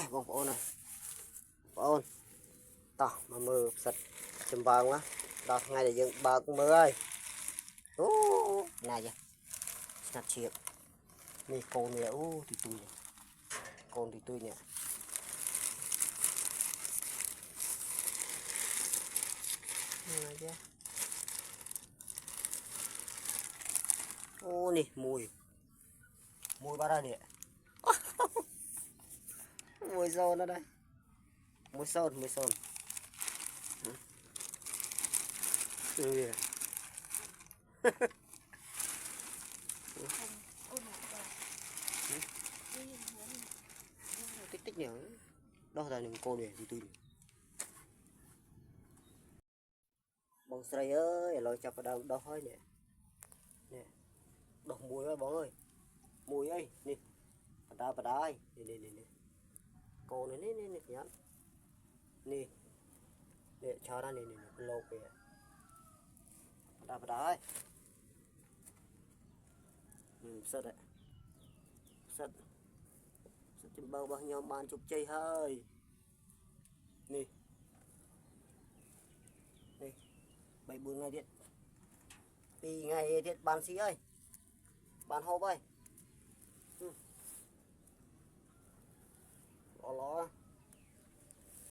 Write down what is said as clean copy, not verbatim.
ôi bông ôn này ôn tao mà mưa sạch chùm vàng quá đó ngay để dựng bờ cũng mưa ơi này vậy sạch chiếc này con này thì tôi này con thì tôi nè này chứ nè mùi mùi ba ra nè mùi sồn ở đây mùi sồn ừ. Tích tích nhiều đó là những con này thì tôi bông sấy ơi lôi chập vào đâu đó thôi nè nè đổ mùi ơi bóng ơi mùi ơi nè vào đây nè con này nè nhắn nè nè cho ra nè lô kìa vào đây sật đấy sật trên bờ bao nhiêu bàn chục chơi hơi nè nè 7-4 ngày điện thì ngày điện bàn xí ơi bàn hộp ơi bỏ ló